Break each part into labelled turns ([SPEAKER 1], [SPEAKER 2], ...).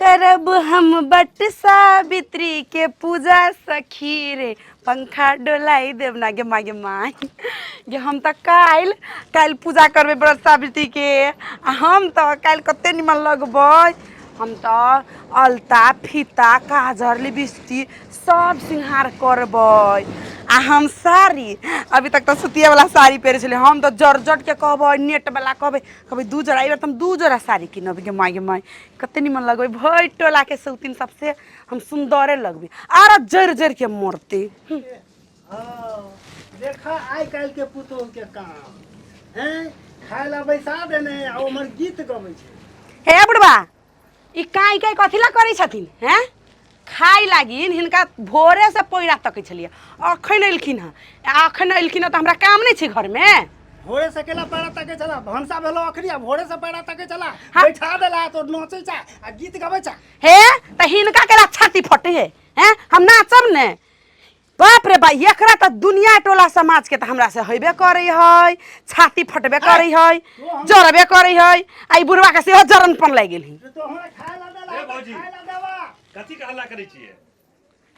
[SPEAKER 1] करब हम बट सावित्री के पूजा सखी रे पंखा डोलाई देव ना गे माँ गे माँ गे हम तो काल पूजा करबे व्रत सावित्री के हम तो काल कते निमन लगबै हम तो अलता फीता काजर लिपस्टिक सब सिंगार करबै आ हम साड़ी अभी तक तो सुतिया वाला साड़ी पहरे छले हम तो जर्जट के कहबै नेट वाला कहबै दू जोड़ा एबार हम दू जोड़ा साड़ी किनब गे माय कते निमन लगबै भई टोला के सौतीन सबसे हम सुंदरे लगबे आर जर जर के मरते
[SPEAKER 2] देखा आइ काल के पुतोह के काम हैं खाय ला बैसा देने आ हमर गीत गबै छै
[SPEAKER 1] हे बुढ़वा ई काई काई कथिला करै छथिन हैं खाई लागिन हिनका भोरे से पैरा तकै छलिए अखन एलखिन त हमरा काम नहीं छै घर में
[SPEAKER 2] भोरे से केला पैरा तके चला भंसा भेलो अखरिया भोरे से पैरा तके चला बैठा देला तो नोचै छा आ गीत गबै छा
[SPEAKER 1] हे त हिनका केला छाती फटे है हैं हम नाचब ने बाप रे बा एकरा त दुनिया टोला समाज के त हमरा से होइबे करे है छाती फटबे करे है जरबे करे है आई बुढ़वा के सेहो जरनपन लाग गेल
[SPEAKER 2] तो हमरा खाय ला देला
[SPEAKER 3] ए भौजी
[SPEAKER 2] खाय ला देवा
[SPEAKER 3] कथी के हल्ला करै छियै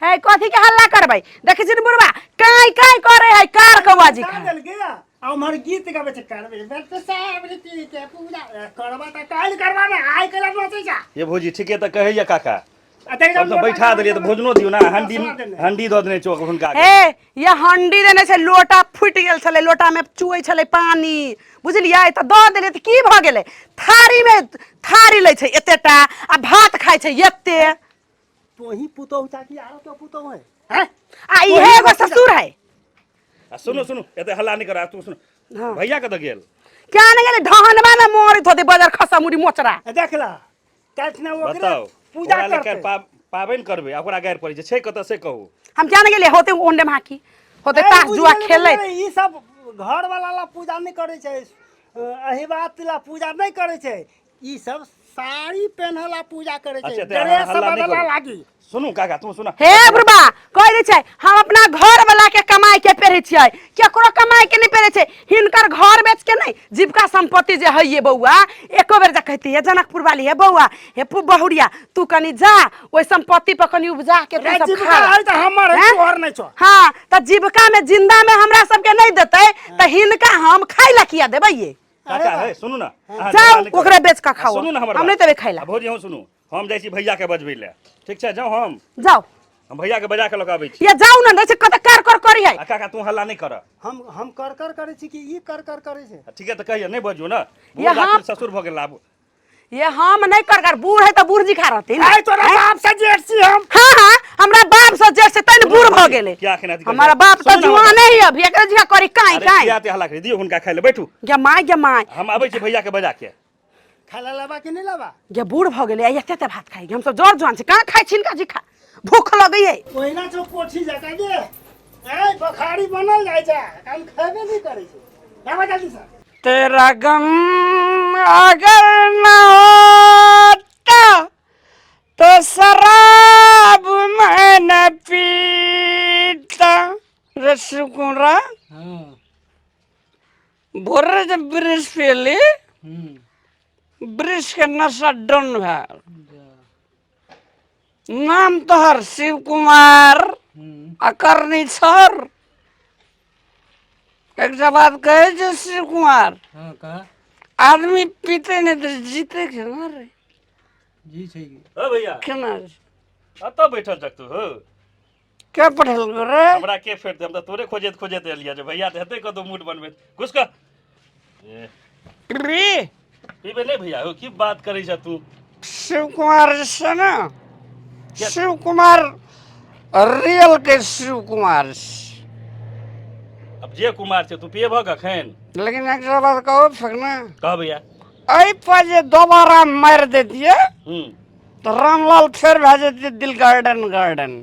[SPEAKER 1] है कथी के हल्ला करबै देखै छी बुढ़वा काई काई करे है कार कौवा जी
[SPEAKER 2] खा देल गया आ हमर गीत गबै छै करबे बट सावित्री के पूजा करबा त काल करबा ना आइ केला नोचै छा
[SPEAKER 3] ये भौजी ठीके त कहैया काका
[SPEAKER 2] आ देख
[SPEAKER 3] हम तो बैठा देलिए तो भोजनो दियो ना हंडी दो देने चोक हुनका
[SPEAKER 1] हे ये हंडी देने छै लोटा फुट गेल छले लोटा में चुए छले पानी बुझलियै त द देले त की भ गेले थारी में थारी लै छै एतेटा आ भात खाइ छै एते
[SPEAKER 2] तोही पुतोह चाची आरो तो पुतोह है हैं
[SPEAKER 1] आ इहे एगो ससुर है
[SPEAKER 3] सुनो सुनो एते हल्ला नहीं करा तू सुन
[SPEAKER 1] हाँ।
[SPEAKER 3] भैया के त गेल
[SPEAKER 1] क्या नहीं गेले ढहनवा ना मोरित होते बाजार खसामुड़ी मोचरा
[SPEAKER 2] देखला काटना ओकरे
[SPEAKER 3] बताओ
[SPEAKER 2] पूजा
[SPEAKER 3] ओकरा
[SPEAKER 2] करते
[SPEAKER 3] लेकर पाबैन करबे ओकरा गायर पड़ै छै कत से कहू
[SPEAKER 1] हम क्या नहीं गेले होते ओंडे माकी होते ताश जुआ खेले
[SPEAKER 2] ई सब घर वाला ला पूजा नहीं करे छै अहिबात ला पूजा नहीं करे छै ई सब साड़ी पहनला पूजा करे छै
[SPEAKER 3] अच्छा,
[SPEAKER 2] ड्रेस
[SPEAKER 3] हल्ला नहीं
[SPEAKER 2] बदला
[SPEAKER 3] करू।
[SPEAKER 2] लागी
[SPEAKER 3] सुनू काका तू सुना
[SPEAKER 1] हे बुढ़बा कह दे छै हम अपना घर वाला के कमाई के पेरे छियै केकरो कमाई के नहीं पेरे छै हिनकर घर बेच के नहीं जीविका संपत्ति जे है ये बउआ एको बेर जा कहती है जनकपुर वाली है बउआ हे बहुरिया तू कनी जा ओई संपत्ति पर कनी उपजा के तू सब
[SPEAKER 2] जीविका
[SPEAKER 1] खा
[SPEAKER 2] है त हमर है तोहर नहीं छो
[SPEAKER 1] हाँ त जीविका में जिंदा में हमरा सबके नहीं देते त हिनका हम खाई ला किया देबै ये
[SPEAKER 3] काका है सुनू ना अहाँ
[SPEAKER 1] जाओ
[SPEAKER 3] झगड़ा नहीं करू।
[SPEAKER 1] ओकरे बेच के खाओ
[SPEAKER 3] सुनू ना हमर
[SPEAKER 1] हम नहीं
[SPEAKER 3] बात।
[SPEAKER 1] देबै खाई ला
[SPEAKER 3] आ भौजी हम सुनू हम जाइ छी भैया के बजबै ले ठीक छै जाओ
[SPEAKER 1] जाओ
[SPEAKER 3] हम भैया के बजा के लग आबै छी
[SPEAKER 1] ये जाओ ना नहीं से कत कर करी है
[SPEAKER 3] आ काका तू हल्ला नहीं कर
[SPEAKER 2] हम कर करे छी कि ई कर करे छै
[SPEAKER 3] ठीक है तो कहिए नहीं बजू ना
[SPEAKER 1] ये
[SPEAKER 3] बूढ़
[SPEAKER 1] हम-
[SPEAKER 3] ससुर भ गेल आब
[SPEAKER 1] ये हम नहीं कर बूढ़ है तो बूढ़ जी खा रहती
[SPEAKER 2] आई तोरा बाप से जेठ छी हम
[SPEAKER 1] हाँ हाँ हमरा बाप से जैसे तैन बूढ़ भ गेले
[SPEAKER 3] क्या कहना
[SPEAKER 1] हमारा बाप तो जुआन है अभी एकरा जी करी काई काई
[SPEAKER 3] क्या ते हल्ला कर दियो हुनका खाइ ले बैठू
[SPEAKER 1] गे माय
[SPEAKER 3] हम आबै छी भैया के बजा के
[SPEAKER 2] खाला लेबा कि नहीं लेबा
[SPEAKER 1] गे बूढ़ भ गेले एते भात खाई हम सब जोर जुआन से कहां खाई छिन का जी खा भूख लगई है
[SPEAKER 2] ओहिना छो कोठी जका गे ए बखारी बनल जाय छै हम खेबे नहीं करे छै लेबा जल्दी से
[SPEAKER 1] तेरा गम अगर न होता तो शराब मैं न पीता रसगुल्ला भोरे जब ब्रिज पेली ब्रिज के नशा डन भेल नाम तोहर शिव कुमार अकरनी सर एक बात कहे जो शिव कुमार आदमी पीते नहीं तो जीते केना रे
[SPEAKER 2] जी छै
[SPEAKER 3] ओ भैया
[SPEAKER 1] केना रे
[SPEAKER 3] अत बैठल जक तू हो
[SPEAKER 1] क्या पढ़ल रे
[SPEAKER 3] हमरा के फेर हम त तोरे खोजत एलिया जे भैया त हेतै कतो मूड बनबे घुस का
[SPEAKER 1] रे
[SPEAKER 3] पीबे नहीं भैया हो की बात करै छ तू
[SPEAKER 1] शिव कुमार से ना शिव कुमार रियल के शिव कुमार
[SPEAKER 3] अब जे कुमार छै तू पिएब कखन
[SPEAKER 1] लेकिन एक बात कहो फेंकना
[SPEAKER 3] कह भैया
[SPEAKER 1] ऐ पर जे दोबारा मार देतिए
[SPEAKER 3] हम्म
[SPEAKER 1] तो रामलाल फिर भेजते दिल गार्डन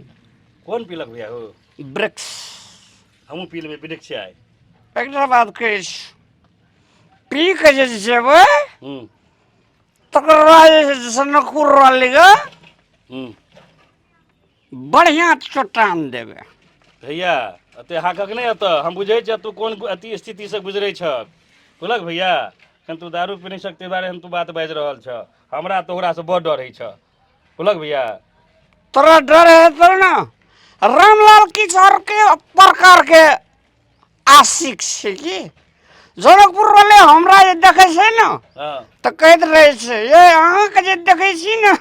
[SPEAKER 3] कौन पीलक भैया हो
[SPEAKER 1] वृक्ष
[SPEAKER 3] हमहू पी लेबै वृक्ष आइ
[SPEAKER 1] एक बात कही पी के जे जेबै
[SPEAKER 3] हम्म
[SPEAKER 1] तकर बाद जे जनकपुर वाली के
[SPEAKER 3] हम्म
[SPEAKER 1] बढ़िया चट्टान देवे
[SPEAKER 3] भैया अते हाकक नहीं अत हम बुझे छ तू कोन अति स्थिति से गुजरे छ बुझलक भैया एखन तू दारू पी नहीं सकते बारे हम तू बात बाजि रहल छ हमरा तोहरा से बड़ डर है छ खोलक भैया।
[SPEAKER 4] तोरा डर है तो ना रामलाल किशोर के प्रकार के आशिक छे की जनकपुर वाले हमरा जे देखे छै ना
[SPEAKER 3] हाँ
[SPEAKER 4] तो कहते रहे छे ये अहाँ के जे देखे छी ना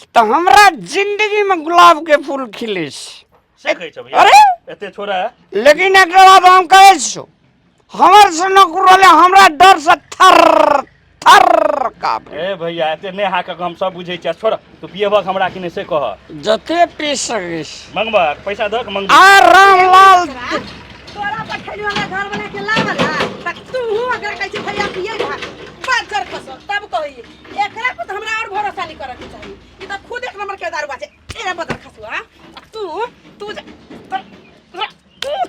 [SPEAKER 4] तो हमरा जिंदगी में गुलाब के फूल खिले छै।
[SPEAKER 3] से कहै छ भैया।
[SPEAKER 4] अरे
[SPEAKER 3] एते छोरा है।
[SPEAKER 4] लेकिन एक बात हम कहै छी हमर जनकपुर वाले हमरा डर से थर थर कापे।
[SPEAKER 3] ए भैया एते नै हाकक हम सब बुझै छियै। छोड़ तू पियबक हमरा कि नै से कह।
[SPEAKER 4] जते पी सकिस
[SPEAKER 3] मंगबा पैसा दक मंग।
[SPEAKER 4] आ रामलाल
[SPEAKER 1] तोरा पठैली वाला घर बना के लागल है त तू अगर कहै छै भैया पिए भा पाँचर कसो तब कही एकरा पर हमरा और भरोसा नहीं करे के चाहिए। ई त खुद एक नंबर के दारू बाजे एरा बदर खसुआ तू तू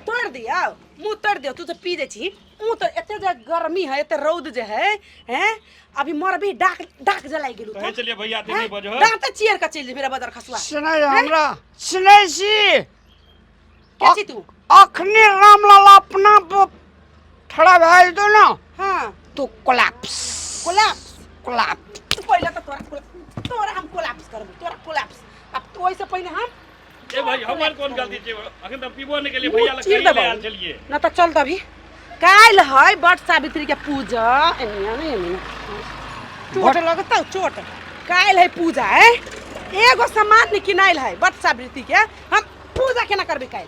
[SPEAKER 1] तोड़ दिया मुंह तोड़ दियो तू तो पी दे छी मुंह तो एते जे गर्मी है एते रौद जे है हैं अभी मर भी डाक डाक जलाई गेलु
[SPEAKER 3] कहै चलिए भैया ते नै बजो।
[SPEAKER 1] डाक त चियर का चल मेरा बदर खसुआ
[SPEAKER 4] सुनै हमरा सुनै छी
[SPEAKER 1] के छी तू
[SPEAKER 4] अखनी रामलाल अपना खड़ा भए दो ना
[SPEAKER 1] हां
[SPEAKER 4] तो कोलैप्स
[SPEAKER 1] कोलैप्स
[SPEAKER 4] कोलैप्स
[SPEAKER 1] पहले तो तोरा हम कोलैप्स करबो तोरा कोलैप्स अब तो ओइ से पहले हम
[SPEAKER 3] ए भाई हमर कोन गलती छै अखन त पीबो नै केलिए भैया लग कहिए आल चलिए
[SPEAKER 1] ना तो चल तभी काल है बट सावित्री के पूजा एनिया नहीं चोट लगता चोट काल है पूजा है एगो सामान नहीं किनाइल है बट सावित्री के हम पूजा केना करबे काल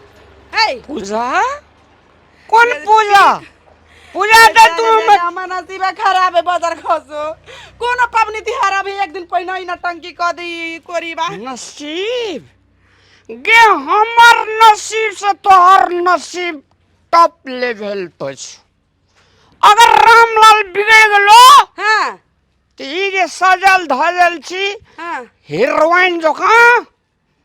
[SPEAKER 1] है
[SPEAKER 4] पूजा कौन पूजा पूजा तो तू
[SPEAKER 1] हमर नसीब खराब है बदर खसो कोनो पबनी तिहार अभी एक दिन पहिने ही नटंकी क दी कोरीबा
[SPEAKER 4] नसीब गे हमर नसीब से तोहर नसीब टॉप लेवल पर छ। अगर रामलाल बिगड़ गेलो
[SPEAKER 1] हां
[SPEAKER 4] तो ई जे सजल धजल छी
[SPEAKER 1] हां
[SPEAKER 4] हीरोइन जका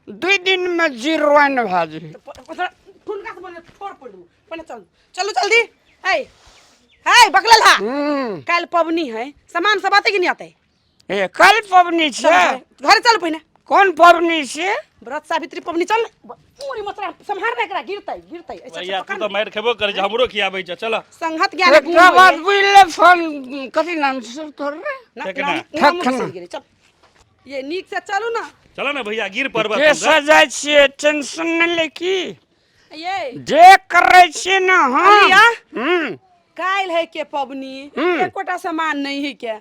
[SPEAKER 4] 2 दिन में जीरोइन भा जी
[SPEAKER 1] ठुनका से बने छोड़ पड़ू पहले चल चलो जल्दी है बकलल हा कल पबनी है सामान सब आते कि नहीं आते
[SPEAKER 4] ए कल पबनी छे
[SPEAKER 1] घर चल पहिने
[SPEAKER 4] कौन पबनी छे
[SPEAKER 1] व्रत सावित्री पबनी चल पूरी मतरा संहार ना करा गिरतै
[SPEAKER 3] भैया तू तो मार खेबो करे हमरो खियाबै छ। चल
[SPEAKER 1] संगत ज्ञान
[SPEAKER 4] एकटा बात बुझले फोन कथि नाम से तोर रे
[SPEAKER 1] चल ये नीक से चलू ना
[SPEAKER 3] चलो ना भैया गिर पर्वत
[SPEAKER 4] के सजाय छिए टेंशन न ले की
[SPEAKER 1] ये
[SPEAKER 4] जे करे छिए ना
[SPEAKER 1] अलिया
[SPEAKER 4] हां
[SPEAKER 1] काल है के पबनी एकोटा सामान नहीं है के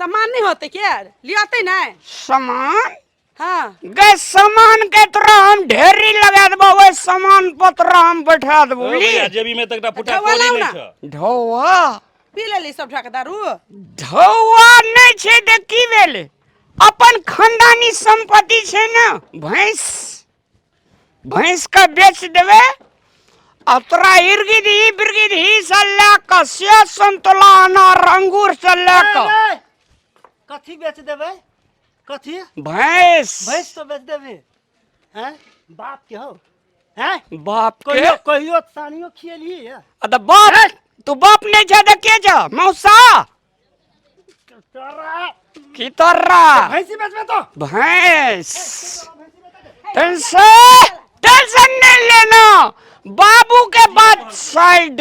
[SPEAKER 1] सामान नहीं होते क्या लियाते ना
[SPEAKER 4] सामान
[SPEAKER 1] हां
[SPEAKER 4] गे सामान के तोरा हम ढेरी लगा देबो ओइ सामान पत्र हम बैठा देबो
[SPEAKER 3] भैया जेबी में तकटा फुटा कोरी नै छ।
[SPEAKER 4] ढौआ
[SPEAKER 1] पी लेली सब ढाक दारू
[SPEAKER 4] ढौआ नै छै त की भेले अपन खानदानी संपत्ति छै ना भैंस का बेच देबे आ तोरा इर्गिद ही बिर्गिद ही से लेकर सेब संतोला अनार अंगूर से लेकर
[SPEAKER 2] कथी बेच देबै कथी
[SPEAKER 4] भैंस
[SPEAKER 2] भैंस तो बेच देबै हैं बाप के हो हैं
[SPEAKER 4] बाप के
[SPEAKER 2] कहियो सानियो खियलिए है
[SPEAKER 4] अद बाप तू बाप नहीं छ त के छ मौसा
[SPEAKER 2] तोरा
[SPEAKER 4] की तोरा
[SPEAKER 2] भैंसी बेचबे तो
[SPEAKER 4] भैंस टेंशन नहीं लेना बाबू के बाद साइड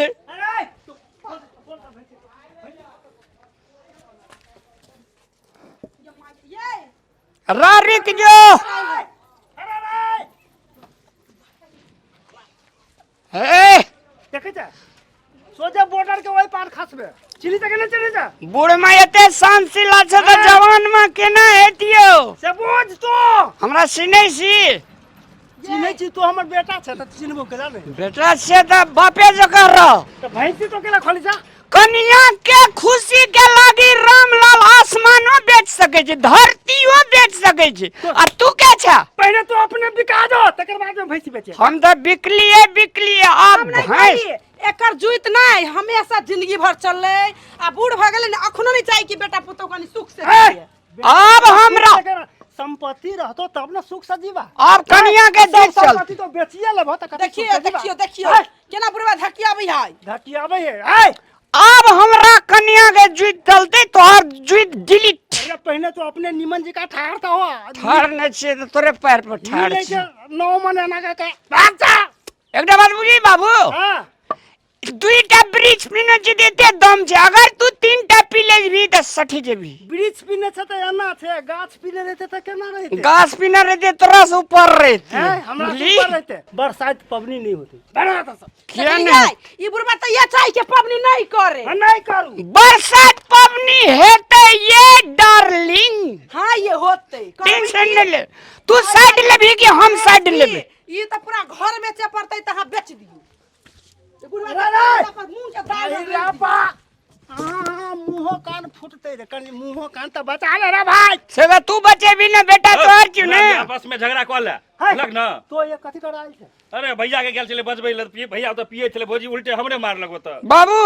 [SPEAKER 4] रारिक जो ए
[SPEAKER 2] देखे छ सोजा बॉर्डर के वही पार खसबे चिली तक नहीं चले जा
[SPEAKER 4] बूढ़ में एते शांतिला छ त जवान में केना हेतियो
[SPEAKER 2] से बोझ तो
[SPEAKER 4] हमरा सिनै छी
[SPEAKER 2] चिन्है छी तू हमर बेटा छ त चिन्हबो के जाने
[SPEAKER 4] बेटा से त बापे जका रह
[SPEAKER 2] तो भैंसी तो केला खोली जा
[SPEAKER 4] कन्या के खुशी के लागी रामलाल आसमानो बेच सके छै धरतीओ बेच सके छै आ तू के छ
[SPEAKER 2] पहले तो अपने बिका दो तकर बाद में भैंसी बेचे
[SPEAKER 4] हम त बिकलिए अब भैंस
[SPEAKER 1] एकर जुइत नहीं हमेशा जिंदगी भर चलले आ बूढ़ भ गेले न अखनो नहीं चाहि कि बेटा पुतो कनी सुख से जिए
[SPEAKER 4] अब हमरा
[SPEAKER 2] संपत्ति रहतो तब ना सुख से जीवा
[SPEAKER 4] अब कन्या के दे चल
[SPEAKER 2] संपत्ति तो बेचिए लेबो त
[SPEAKER 1] देखियो केना बुढ़वा धकियाबै है
[SPEAKER 2] धकियाबै है
[SPEAKER 4] अब हमरा कन्या के जुइत चलते तोहर जुइत डिलीट
[SPEAKER 2] अरे पहले तो अपने निमन जी का ठाड़ था हो
[SPEAKER 4] ठाड़ न छे त तोरे पैर पर ठाड़ छे
[SPEAKER 2] नौ महीना का भाग जा
[SPEAKER 4] एकटा बात बुझी बाबू
[SPEAKER 2] हां
[SPEAKER 4] दुईटा ब्रिज पीने छी देते दम छे अगर तू तीनटा पी ले भी त सठी जेबी
[SPEAKER 2] ब्रिज पीने छ त एना छे गाछ पीले रहते त केना रहते
[SPEAKER 4] घास पीना रहते तोरा से ऊपर रहते
[SPEAKER 2] हैं हमरा से ऊपर रहते बरसात पबनी नहीं होती बना त सब
[SPEAKER 4] क्या नहीं
[SPEAKER 1] ई बुढ़वा तो ये चाहे के पबनी नहीं करे।
[SPEAKER 2] नहीं करू
[SPEAKER 4] बरसात पबनी हेते ये डार्लिंग
[SPEAKER 1] हाँ ये होते
[SPEAKER 4] टेंशन न ले तू साइड लेबी कि हम साइड लेबे
[SPEAKER 1] ई तो पूरा घर बेचे पड़ते तहां बेच दियो। ये बुढ़वा
[SPEAKER 2] रे,
[SPEAKER 1] तो पर मुंह के दाल
[SPEAKER 2] अरे रापा हां मुंह कान फुटते रे कनी मुंह कान त बचा ले रे भाई
[SPEAKER 4] सेगा तू बचेबी ना बेटा तोहर क्यों ने
[SPEAKER 3] आपस में झगड़ा कर ले
[SPEAKER 2] है।
[SPEAKER 3] लग ना
[SPEAKER 2] तो ये कथी कराइल छे
[SPEAKER 3] अरे भैया के गेल चले बजबै ल भैया तो पिए चले भोजी उल्टे हमरे मार लगो त
[SPEAKER 4] बाबू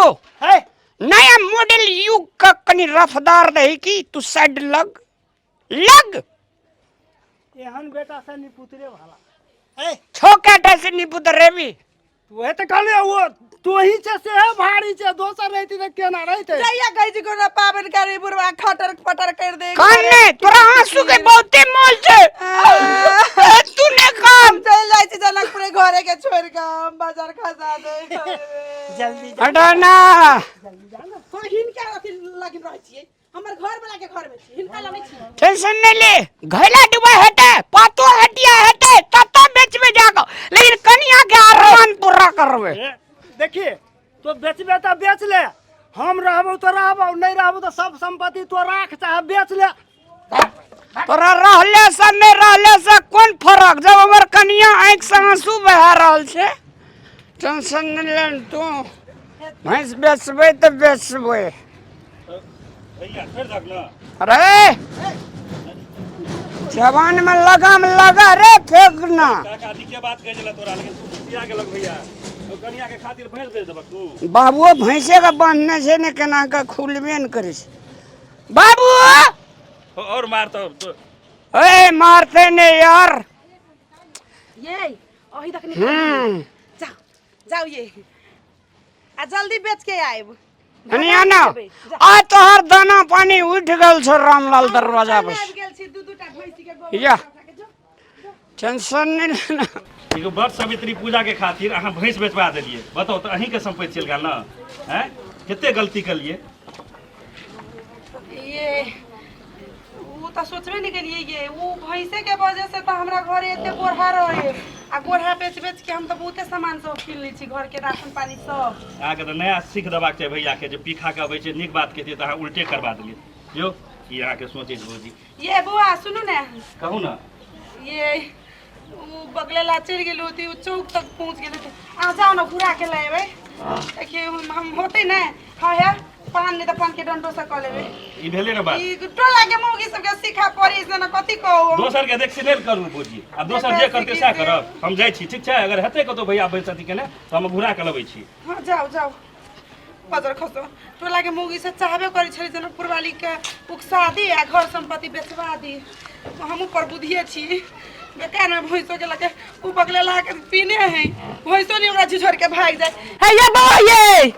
[SPEAKER 2] है
[SPEAKER 4] नया मॉडल युग का कनी रफ्तार रही की तू साइड लग लग
[SPEAKER 2] एहन बेटा से निपुतरे वाला है
[SPEAKER 4] छोकाटा से निपुत रेबी
[SPEAKER 2] तू है त कहले वो तू ही छे से है भारी छे दोसर रहती त केना रहते
[SPEAKER 1] जइया गई जी को पावन करे बुढ़वा खटर पटर कर दे
[SPEAKER 4] काने तोरा आंसू के बहुते मोल छे तूने काम
[SPEAKER 1] चल जाई छी जनकपुर घरे के छोड़ के हम बाजार खसा दे
[SPEAKER 2] जल्दी
[SPEAKER 4] हटाना
[SPEAKER 1] हां हिनका अथी लगिन रहै छियै हमर घर वाला के घर में छी हिनका लगे छी
[SPEAKER 4] टेंशन नहीं ले घैला डुबा हटे पातो हटिया हटे ततो बेच में जाको लेकिन कनिया के आरमान पूरा करबे
[SPEAKER 2] देखिए तो बेचबे त बेच ले हम रहबो तो रहबो नहीं रहबो तो सब संपत्ति तो राख चाहे बेच ले
[SPEAKER 4] तोरा रहले से नहीं रहले से कौन फर्क जब हमर कनिया आंख से आंसू बहा रहल छे टेंशन नहीं ले तू भैंस बेचबे तो बेचबे
[SPEAKER 3] भैया फिर जग ना
[SPEAKER 4] अरे जवान में लगाम लगा रे फेंकना
[SPEAKER 3] काका दी के बात कह जला तोरा लेकिन तू पिया के लग भैया और कन्या के खातिर भैंस बेच देबक तू
[SPEAKER 4] बाबुओ भैंसे का बांधने से ने केना का खुलबे न करे छे बाबू
[SPEAKER 3] और मार तो
[SPEAKER 4] ए मारते ने यार
[SPEAKER 1] ये ओही तक निकल जाओ जाओ ये आ जल्दी बेच के आएब
[SPEAKER 4] हनिया ना आ तोहर दाना पानी उठ गल छ रामलाल दरवाजा पर
[SPEAKER 1] आबि गेल छी दू दूटा भैंसी के गोबर
[SPEAKER 4] या
[SPEAKER 1] खा के जो
[SPEAKER 4] टेंशन नहीं लेना
[SPEAKER 3] एगो बड़ सावित्री पूजा के खातिर अहाँ भैंस बेचवा देलिए बताओ तो अहीं के संपत्ति चल गेल ना हैं कितने गलती कर लिए
[SPEAKER 1] ये वो तो सोचबे नहीं करिए ये वो भैंसे के वजह से तो हमरा घर एते गोरहा रहे आ गोरहा बेच बेच के हम तो बहुते सामान सब किन ली छी घर के राशन पानी सब
[SPEAKER 3] अहाँ के तो नया सीख देबाक चाहिए भैया के जे पीखा के अबै छै नीक बात कहतिए तो अहाँ उल्टे करवा देलिए जो ई अहाँ के सोचे भौजी
[SPEAKER 1] ये बुआ सुनू ने
[SPEAKER 3] कहू ना
[SPEAKER 1] ये वो बगले ला चल गेल होती वो चौक तक पहुंच गेल थे आ जाओ ना घुरा के लाएबे देखिए हम होते ना हां है पान ने तो पान के डंडो से क लेबे
[SPEAKER 3] ई भेले ना बात
[SPEAKER 1] ई टोला के मौगी सब के सिखा पड़ी से ना कथि कहू
[SPEAKER 3] दोसर के देख सिनेल करू भौजी अब दोसर जे करते सएह करब हम जाइ छी ठीक छै अगर हेतै कतौ भैया बैसती के ने तो हम घुरा के लबै छी
[SPEAKER 1] हां जाओ जाओ बाजार खसो टोला के मौगी से चाहबे करै छली जनकपुर वाली के उकसा दी आ घर संपत्ति बेचवा दी हम ऊपर बुधिए छी बेकार में भैंसो के लगे उ बगले ला के पीने है भैंसो नहीं ओकरा झिझोर के भाग जाए है ये बा ये